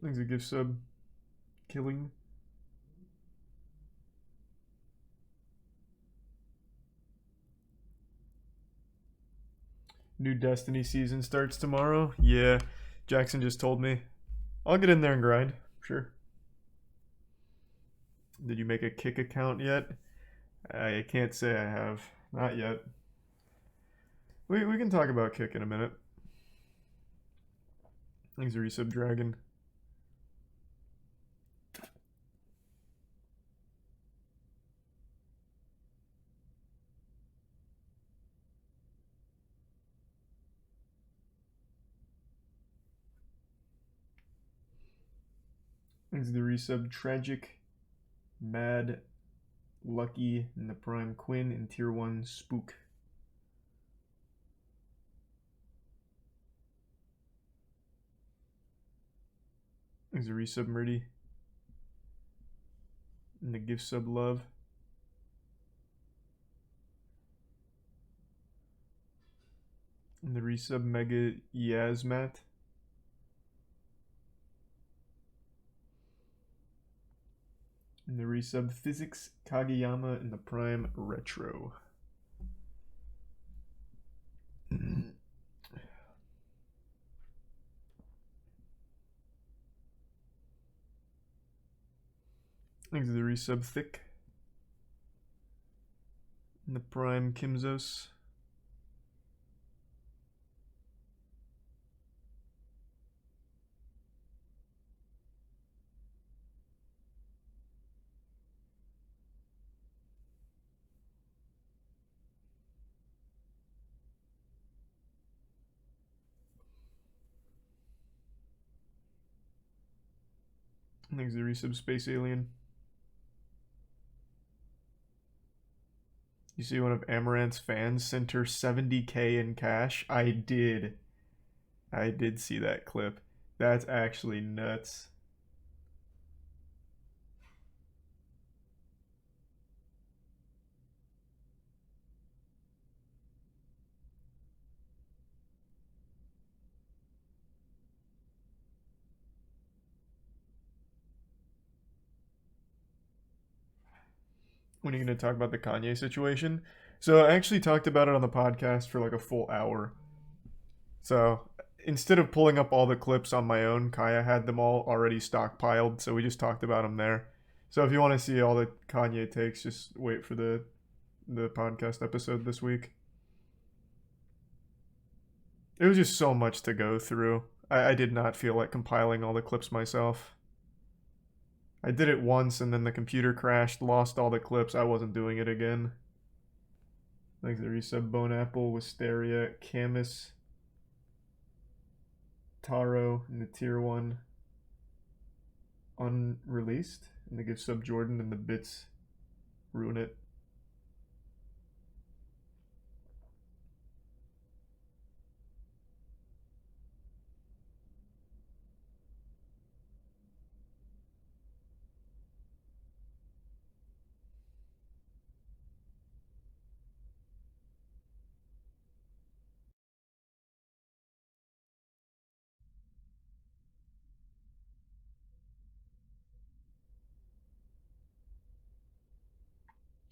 Thanks a gift sub. Killing. New Destiny season starts tomorrow. Yeah, Jackson just told me. I'll get in there and grind. Sure. Did you make a kick account yet? I can't say I have. Not yet. We can talk about kick in a minute. Thanks a resub dragon. Thanks the resub tragic. Mad. Lucky in the prime Quinn in tier 1 spook. Thanks a resub Murdy. And the gift sub love. And the resub mega Yazmat. And the resub physics Kageyama in the prime retro. Thanks to the resub thick. And the prime Kimzos. Thanks to the resub Space Alien. You see one of Amaranth's fans sent her 70k in cash? I did see that clip. That's actually nuts. When are you going to talk about the Kanye situation? So I actually talked about it on the podcast for like a full hour. So instead of pulling up all the clips on my own, Kaya had them all already stockpiled, so we just talked about them there. So if you want to see all the Kanye takes, just wait for the podcast episode this week. It was just so much to go through. I did not feel like compiling all the clips myself. I did it once and then the computer crashed, lost all the clips. I wasn't doing it again. Thanks to resub Bone Apple, Wisteria, Camus, Taro in the tier 1 unreleased. And they give sub Jordan and the bits ruin it.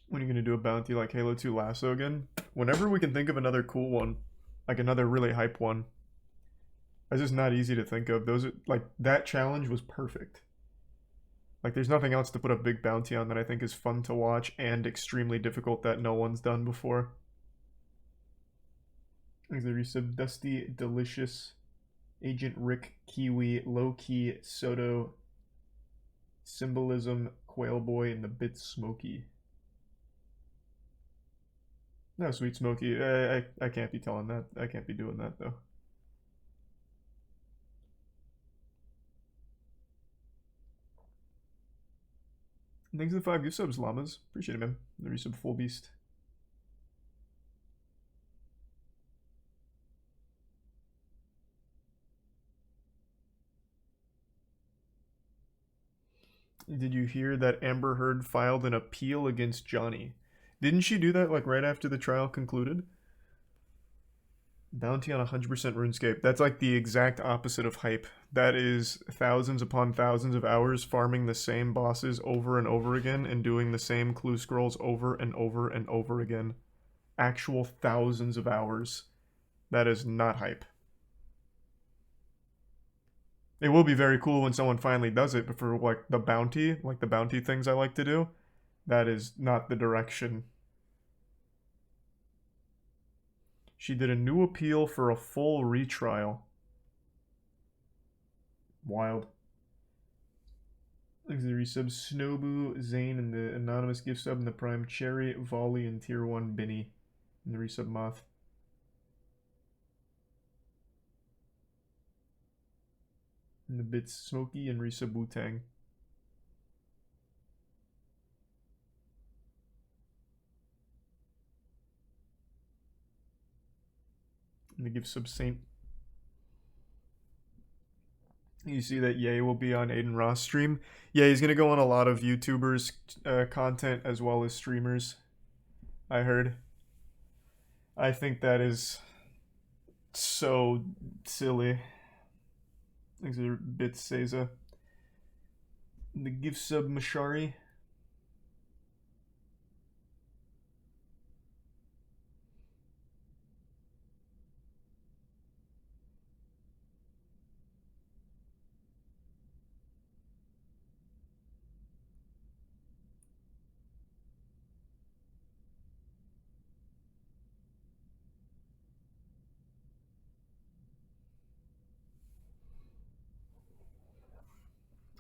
When are you going to do a bounty like Halo 2 Lasso again? Whenever we can think of another cool one. Like another really hype one. It's just not easy to think of. Those are, like, that challenge was perfect. Like, there's nothing else to put a big bounty on that I think is fun to watch and extremely difficult that no one's done before. There's a resub Dusty, Delicious, Agent Rick, Kiwi, Low Key, Soto, Symbolism, Quail Boy, and the Bit Smoky. No, Sweet Smoky. I can't be telling that. I can't be doing that, though. Thanks to the 5 gift subs, Llamas. Appreciate it, man. The resub Full Beast. Did you hear that Amber Heard filed an appeal against Johnny? Didn't she do that like right after the trial concluded? Bounty on 100% RuneScape. That's like the exact opposite of hype. That is thousands upon thousands of hours farming the same bosses over and over again and doing the same clue scrolls over and over and over again. Actual thousands of hours. That is not hype. It will be very cool when someone finally does it, but for like the bounty things I like to do, that is not the direction. She did a new appeal for a full retrial. Wild. Thanks to the resub, Snowboo, Zane, and the anonymous gift sub, and the Prime Cherry, Volley, and Tier 1 Binny, and the resub Moth. And the bits Smokey and resub Wu-Tang. And the gift sub Saint. You see that Ye will be on AdinRoss stream. Yeah, he's going to go on a lot of YouTubers' content as well as streamers, I heard. I think that is so silly. Thanks for bits, Seiza. The gift sub Mashari.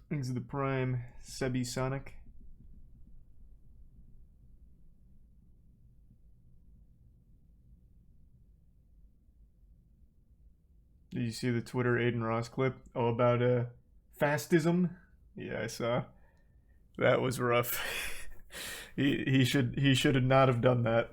Thanks to the Prime, Sebi Sonic. Did you see the Twitter AdinRoss clip? Oh, about fastism? Yeah, I saw. That was rough. he should not have done that.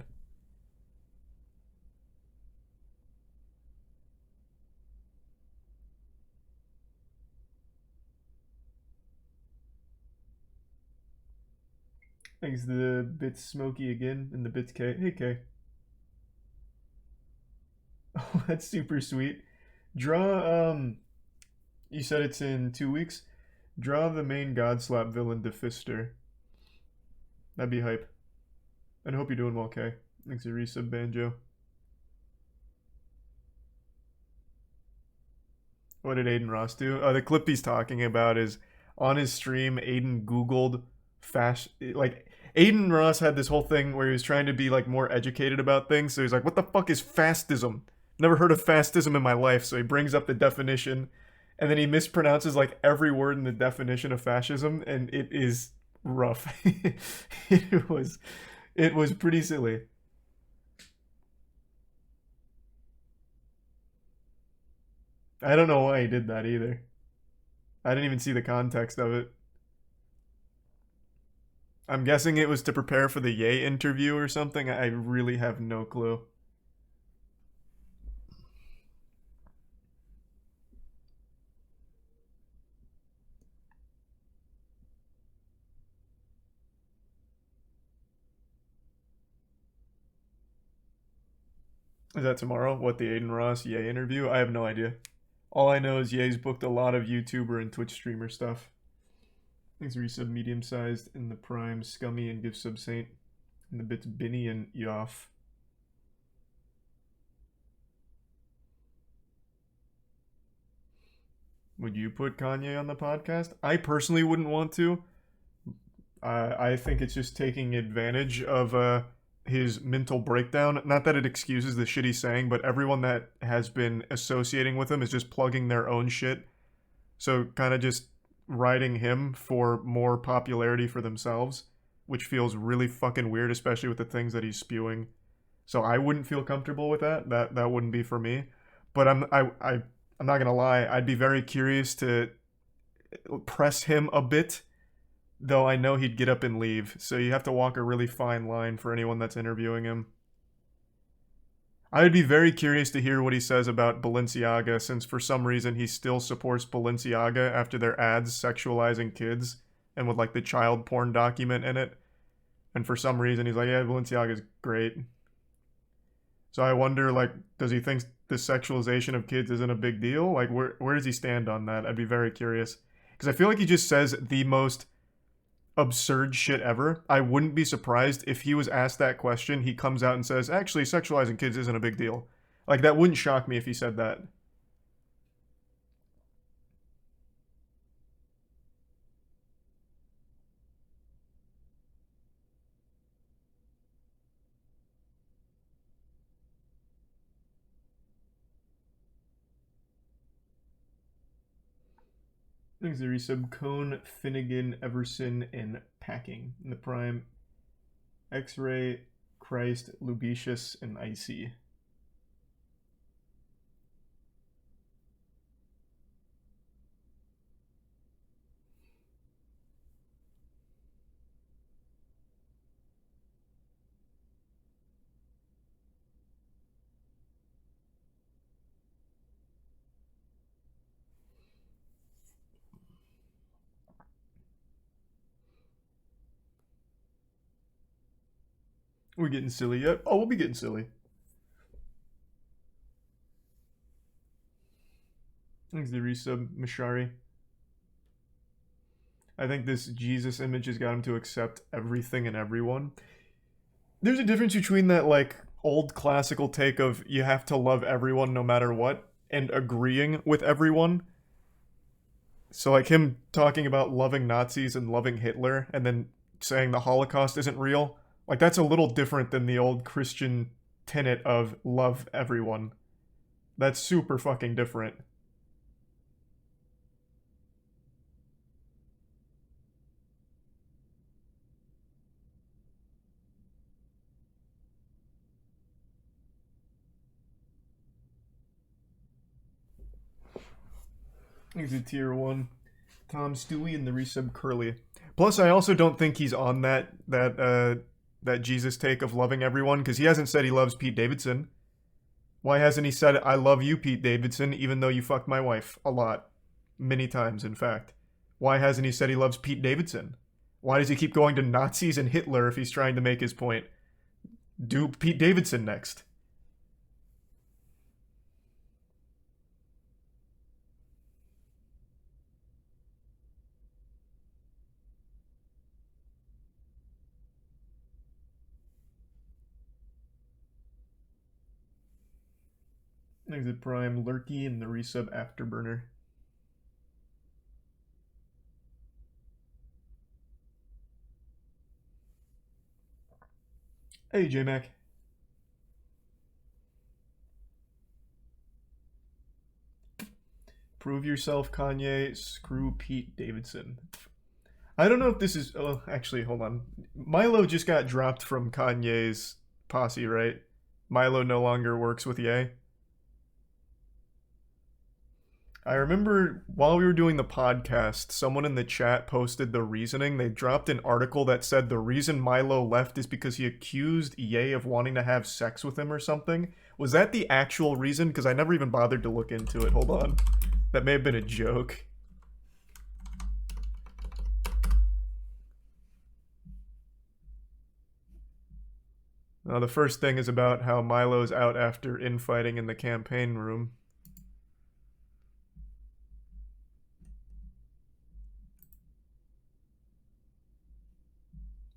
Thanks to the bits Smokey again and the bits K. Hey K. Oh, that's super sweet. Draw you said it's in 2 weeks. Draw the main Godslap villain Defister. That'd be hype. And I hope you're doing well, K. Thanks to resub Banjo. What did AdinRoss do? The clip he's talking about is on his stream, Aiden Googled AdinRoss had this whole thing where he was trying to be like more educated about things. So he's like, what the fuck is fastism? Never heard of fastism in my life. So he brings up the definition and then he mispronounces like every word in the definition of fascism, and it is rough. it was pretty silly. I don't know why he did that either. I didn't even see the context of it. I'm guessing it was to prepare for the Ye interview or something. I really have no clue. Is that tomorrow? What, the AdinRoss Ye interview? I have no idea. All I know is Ye's booked a lot of YouTuber and Twitch streamer stuff. Thanks resub medium sized in the Prime, Scummy and Give Sub Saint. And the bits Binny and Yoff. Would you put Kanye on the podcast? I personally wouldn't want to. I think it's just taking advantage of his mental breakdown. Not that it excuses the shit he's saying, but everyone that has been associating with him is just plugging their own shit. So kind of just riding him for more popularity for themselves, which feels really fucking weird, especially with the things that he's spewing. So I wouldn't feel comfortable with that. That wouldn't be for me. But I'm not gonna lie, I'd be very curious to press him a bit, though I know he'd get up and leave. So you have to walk a really fine line for anyone that's interviewing him. I would be very curious to hear what he says about Balenciaga, since for some reason he still supports Balenciaga after their ads sexualizing kids and with like the child porn document in it. And for some reason he's like, yeah, Balenciaga's great. So I wonder, like, does he think the sexualization of kids isn't a big deal? Like, where does he stand on that? I'd be very curious. Because I feel like he just says the most absurd shit ever. I wouldn't be surprised if he was asked that question, he comes out and says, actually, sexualizing kids isn't a big deal. Like, that wouldn't shock me if he said that. Thanks, the resub. Cone, Finnegan, Everson, and Packing. In the prime, X-Ray, Christ, Lubitius, and Icy. We're getting silly yet? Oh, we'll be getting silly. Thanks, the resub. Mashari. I think this Jesus image has got him to accept everything and everyone. There's a difference between that, like, old classical take of you have to love everyone no matter what, and agreeing with everyone. So, like, him talking about loving Nazis and loving Hitler, and then saying the Holocaust isn't real, like, that's a little different than the old Christian tenet of love everyone. That's super fucking different. He's a tier 1. Tom Stewie and the resub Curly. Plus, I also don't think he's on that Jesus take of loving everyone, because he hasn't said he loves Pete Davidson. Why hasn't he said, I love you, Pete Davidson, even though you fucked my wife a lot? Many times, in fact. Why hasn't he said he loves Pete Davidson? Why does he keep going to Nazis and Hitler if he's trying to make his point? Do Pete Davidson next. Exit Prime, Lurky, and the resub Afterburner. Hey, J-Mac. Prove yourself, Kanye. Screw Pete Davidson. I don't know if this is... Oh, actually, hold on. Milo just got dropped from Kanye's posse, right? Milo no longer works with Ye. I remember while we were doing the podcast, someone in the chat posted the reasoning. They dropped an article that said the reason Milo left is because he accused Ye of wanting to have sex with him or something. Was that the actual reason? Because I never even bothered to look into it. Hold on. That may have been a joke. The first thing is about how Milo's out after infighting in the campaign room.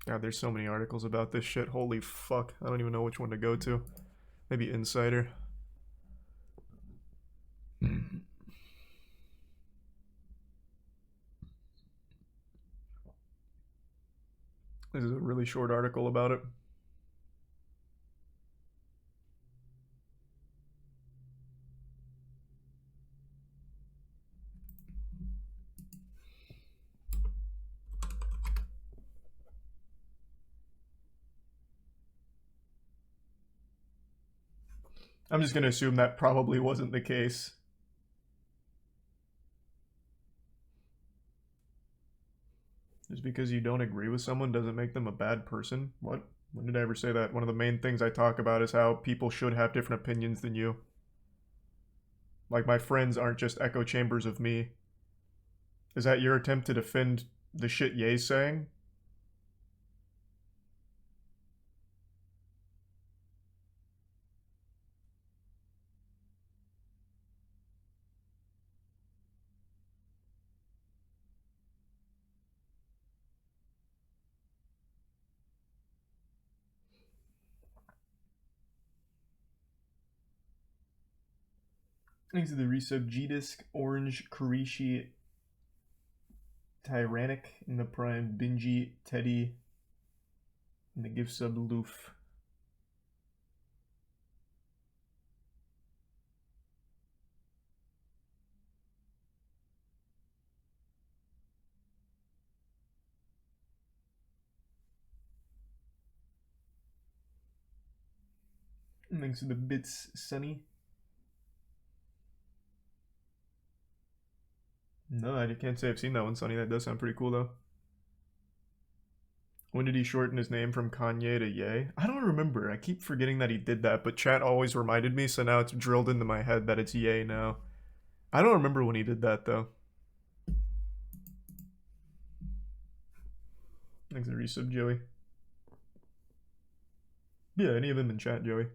God, there's so many articles about this shit. Holy fuck. I don't even know which one to go to. Maybe Insider. This is a really short article about it. I'm just going to assume that probably wasn't the case. Just because you don't agree with someone doesn't make them a bad person? What? When did I ever say that? One of the main things I talk about is how people should have different opinions than you. Like, my friends aren't just echo chambers of me. Is that your attempt to defend the shit Ye's saying? Thanks to the resub G-Disc, Orange, Karishi, Tyrannic in the Prime, Bingy, Teddy, and the gift sub Loof. And thanks to the Bits Sunny. No, I can't say I've seen that one, Sunny. That does sound pretty cool, though. When did he shorten his name from Kanye to Ye? I don't remember. I keep forgetting that he did that, but chat always reminded me, so now it's drilled into my head that it's Ye now. I don't remember when he did that, though. Thanks for the resub, Joey. Yeah, any of them in chat, Joey.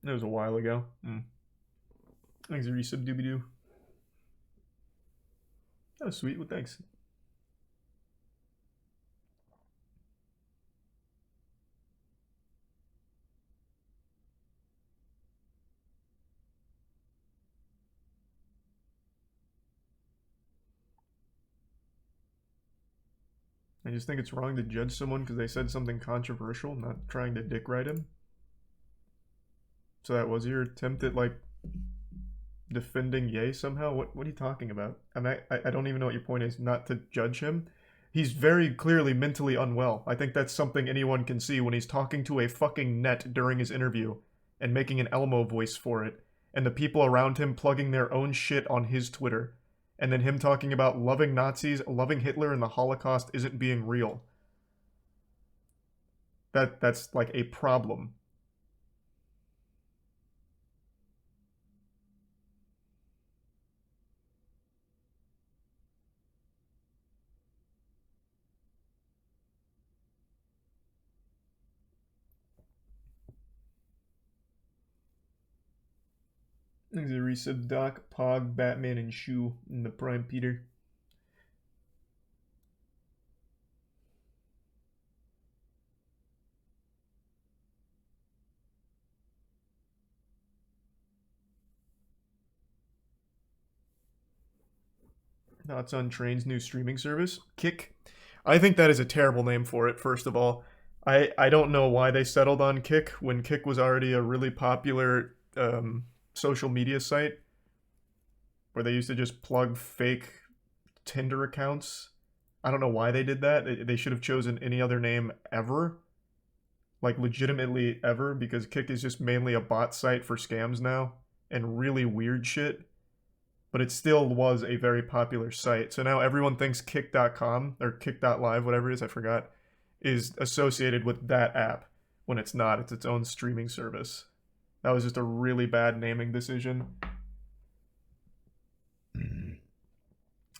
That was a while ago. Thanks for resub, doobie-doo. That was sweet. Well, thanks. I just think it's wrong to judge someone because they said something controversial, not trying to dick ride him. So that was your attempt at, like, defending Ye somehow? What are you talking about? I don't even know what your point is, not to judge him. He's very clearly mentally unwell. I think that's something anyone can see when he's talking to a fucking net during his interview and making an Elmo voice for it, and the people around him plugging their own shit on his Twitter, and then him talking about loving Nazis, loving Hitler, and the Holocaust isn't being real. That's like a problem. Thanks to resub Doc, Pog, Batman, and Shoe in the Prime Peter. Thoughts on Train's new streaming service? Kick. I think that is a terrible name for it, first of all. I don't know why they settled on Kick when Kick was already a really popular social media site where they used to just plug fake Tinder accounts. I don't know why they did that. They should have chosen any other name ever. Like, legitimately ever, because Kick is just mainly a bot site for scams now and really weird shit. But it still was a very popular site. So now everyone thinks kick.com or kick.live, whatever it is, I forgot, is associated with that app when it's not. It's its own streaming service. That was just a really bad naming decision.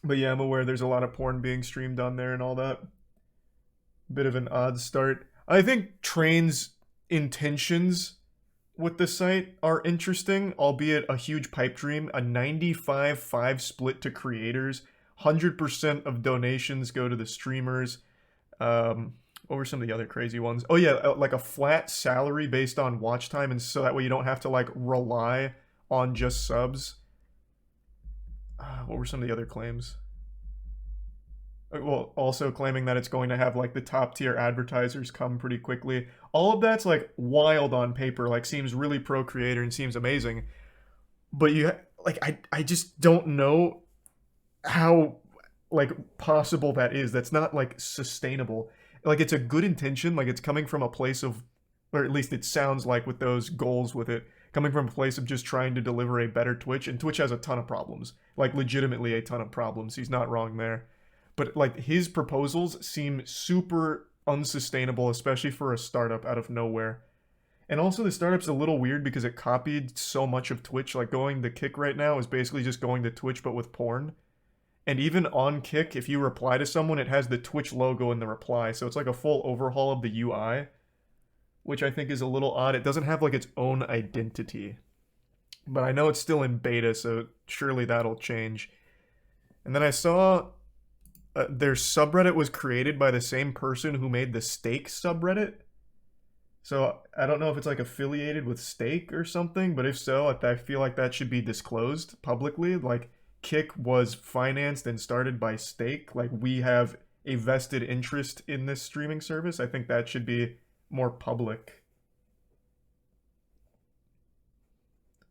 But yeah, I'm aware there's a lot of porn being streamed on there and all that. Bit of an odd start. I think Train's intentions with the site are interesting, albeit a huge pipe dream. A 95-5 split to creators. 100% of donations go to the streamers. What were some of the other crazy ones? Oh yeah, like a flat salary based on watch time, and so that way you don't have to like rely on just subs. What were some of the other claims? Well, also claiming that it's going to have like the top tier advertisers come pretty quickly. All of that's like wild on paper, like seems really pro creator and seems amazing. But you like I just don't know how like possible that is. That's not like sustainable. Like it's a good intention, like it's coming from a place of, or at least it sounds like with those goals with it, coming from a place of just trying to deliver a better Twitch, and Twitch has a ton of problems. Like legitimately a ton of problems. He's not wrong there. But like his proposals seem super unsustainable, especially for a startup out of nowhere. And also the startup's a little weird because it copied so much of Twitch. Like going to Kick right now is basically just going to Twitch but with porn. And even on Kick, if you reply to someone, it has the Twitch logo in the reply. So it's like a full overhaul of the UI, which I think is a little odd. It doesn't have like its own identity. but I know it's still in beta, so surely that'll change. And then I saw their subreddit was created by the same person who made the Steak subreddit. So I don't know if it's like affiliated with Steak or something, but if so, I feel like that should be disclosed publicly. Like, Kick was financed and started by Steak. Like, we have a vested interest in this streaming service. I think that should be more public.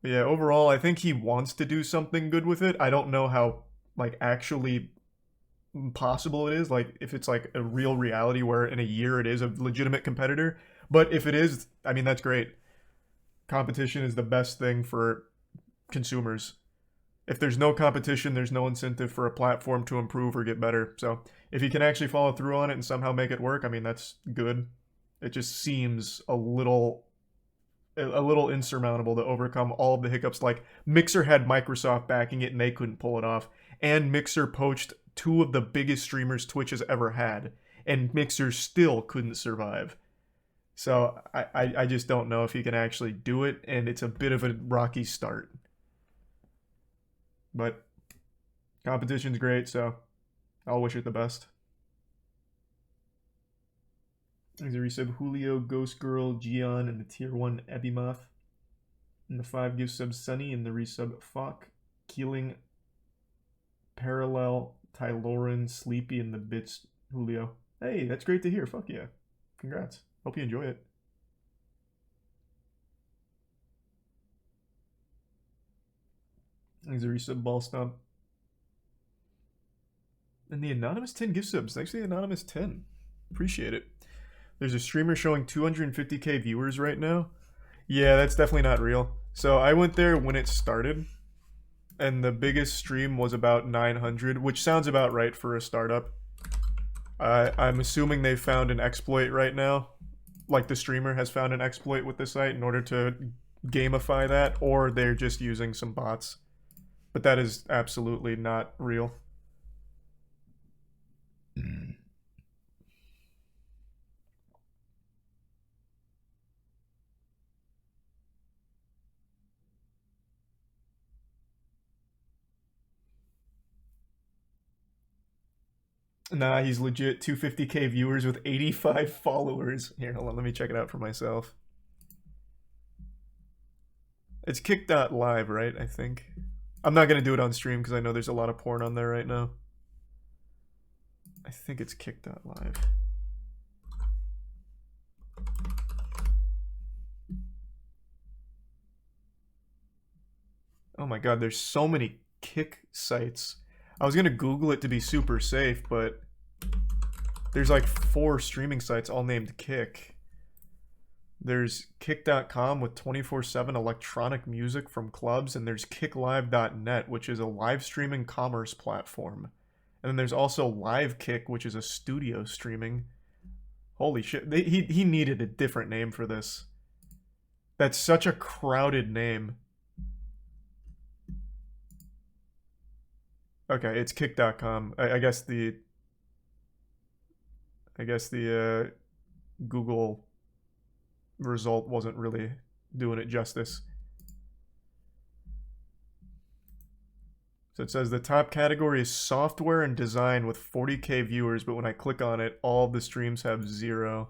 But yeah, overall, I think he wants to do something good with it. I don't know how, like, actually possible it is. Like, if it's like a real reality where in a year it is a legitimate competitor. But if it is, I mean, that's great. Competition is the best thing for consumers. If there's no competition, there's no incentive for a platform to improve or get better. So if you can actually follow through on it and somehow make it work, I mean, that's good. It just seems a little insurmountable to overcome all of the hiccups. Like, Mixer had Microsoft backing it and they couldn't pull it off. And Mixer poached two of the biggest streamers Twitch has ever had. And Mixer still couldn't survive. So I just don't know if he can actually do it, and it's a bit of a rocky start. But competition's great, so I'll wish it the best. There's a resub Julio, Ghost Girl, Gion, and the tier 1 Ebimoth. And the 5 gives sub Sunny, and the resub Fok, Keeling, Parallel, Tyloran, Sleepy, and the bits Julio. Hey, that's great to hear. Fuck yeah. Congrats. Hope you enjoy it. There's a resub Ball Stomp. And the Anonymous 10 gift subs. Thanks to the Anonymous 10. Appreciate it. There's a streamer showing 250k viewers right now. Yeah, that's definitely not real. So I went there when it started, and the biggest stream was about 900, which sounds about right for a startup. I'm assuming they found an exploit right now. Like, the streamer has found an exploit with the site in order to gamify that, or they're just using some bots. But that is absolutely not real. Nah, he's legit 250k viewers with 85 followers. Here, hold on, let me check it out for myself. It's kick.live, right? I think. I'm not going to do it on stream because I know there's a lot of porn on there right now. I think it's kick.live. Oh my god, there's so many Kick sites. I was gonna Google it to be super safe, but there's like 4 streaming sites all named Kick. There's kick.com with 24/7 electronic music from clubs, and there's kicklive.net, which is a live streaming commerce platform. And then there's also Live Kick, which is a studio streaming. Holy shit, he needed a different name for this. That's such a crowded name. Okay, it's kick.com. I guess the Google result wasn't really doing it justice. So it says the top category is software and design with 40k viewers, but when I click on it, all the streams have 0.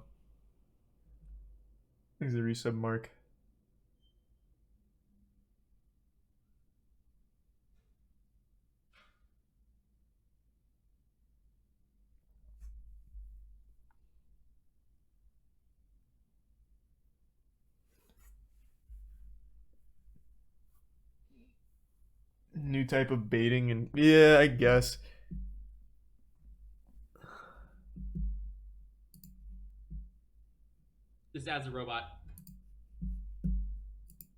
There's the resub mark. New type of baiting, and yeah, I guess. This ad's a robot.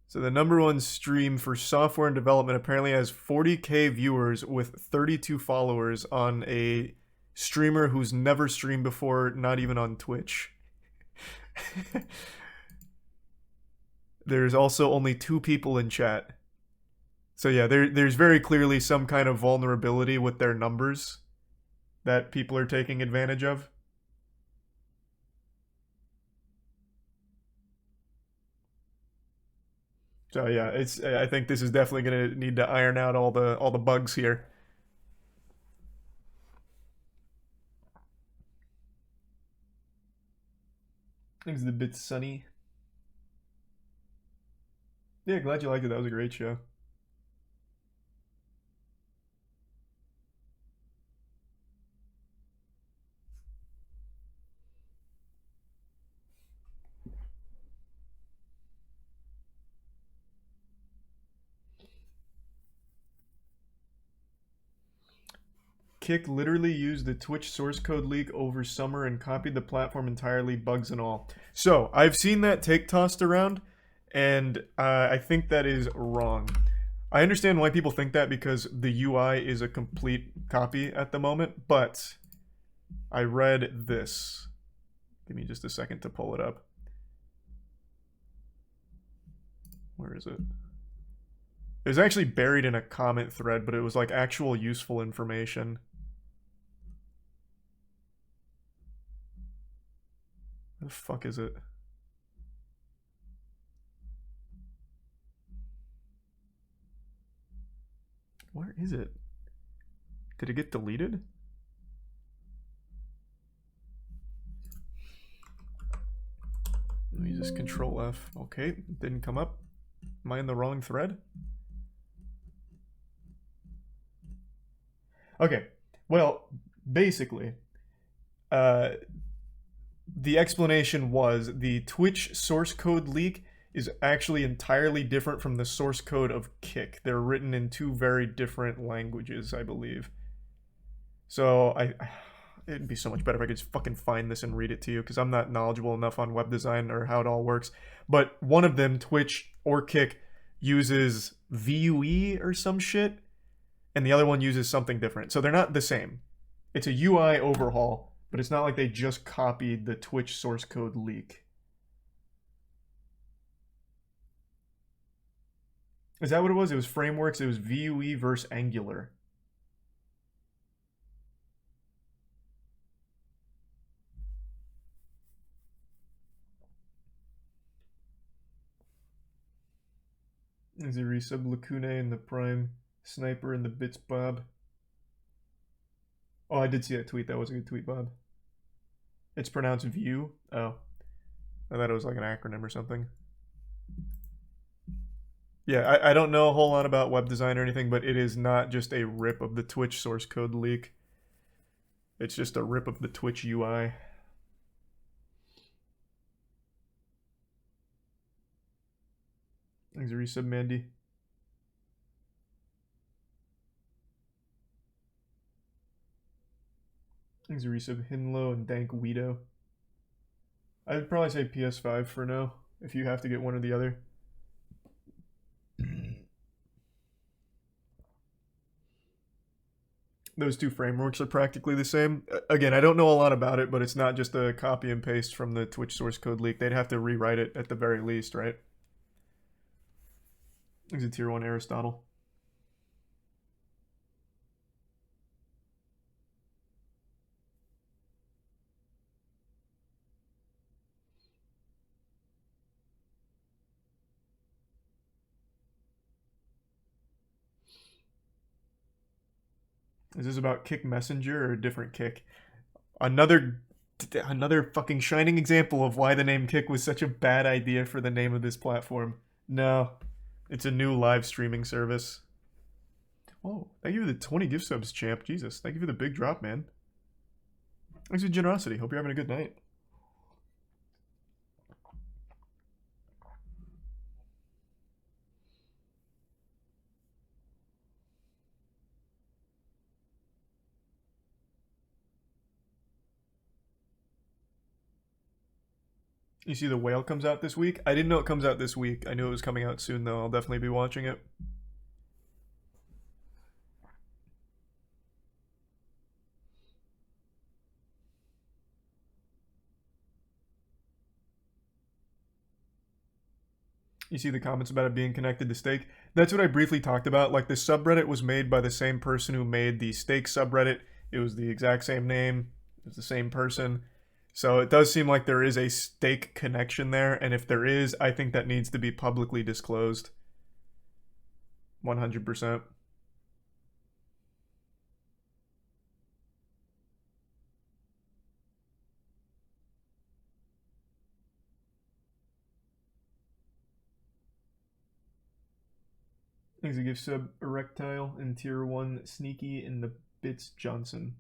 So the #1 stream for software and development apparently has 40k viewers with 32 followers on a streamer who's never streamed before, not even on Twitch. There's also only 2 people in chat. So yeah, there's very clearly some kind of vulnerability with their numbers that people are taking advantage of. So yeah, I think this is definitely gonna need to iron out all the bugs here. Things a bit sunny. Yeah, glad you liked it. That was a great show. Kick literally used the Twitch source code leak over summer and copied the platform entirely, bugs and all. So I've seen that take tossed around, and I think that is wrong. I understand why people think that because the UI is a complete copy at the moment, but I read this. Give me just a second to pull it up. Where is it? It was actually buried in a comment thread, but it was like actual useful information. Where the fuck is it? Where is it? Did it get deleted? Let me just control F. Okay, didn't come up. Am I in the wrong thread? Okay, well, basically, the explanation was the Twitch source code leak is actually entirely different from the source code of Kick. They're written in two very different languages, I believe. So it'd be so much better if I could just fucking find this and read it to you, because I'm not knowledgeable enough on web design or how it all works. But one of them, Twitch or Kick, uses VUE or some shit, and the other one uses something different. So they're not the same. It's a UI overhaul, but it's not like they just copied the Twitch source code leak. Is that what it was? It was frameworks. It was VUE versus Angular. There's a resub Lacune and the Prime Sniper and the Bits Bob. Oh, I did see that tweet. That was a good tweet, Bob. It's pronounced view. Oh. I thought it was like an acronym or something. Yeah, I don't know a whole lot about web design or anything, but it is not just a rip of the Twitch source code leak. It's just a rip of the Twitch UI. Thanks, resub, Mandy. Thanks, resub, Hinlow and Dank Weedo. I'd probably say PS5 for now, if you have to get one or the other. Those two frameworks are practically the same. Again, I don't know a lot about it, but it's not just a copy and paste from the Twitch source code leak. They'd have to rewrite it at the very least, right? Thanks a tier 1 Aristotle. Is this about Kick Messenger or a different Kick? Another fucking shining example of why the name Kick was such a bad idea for the name of this platform. No, it's a new live streaming service. Whoa, thank you for the 20 gift subs, champ. Jesus, thank you for the big drop, man. Thanks for generosity. Hope you're having a good night. You see The Whale comes out this week? I didn't know it comes out this week. I knew it was coming out soon, though. I'll definitely be watching it. You see the comments about it being connected to Steak? That's what I briefly talked about. Like, the subreddit was made by the same person who made the Steak subreddit. It was the exact same name. It was the same person. So it does seem like there is a Steak connection there, and if there is, I think that needs to be publicly disclosed. 100%. Thanks a gift sub, Erectile in tier 1, Sneaky in the Bits Johnson.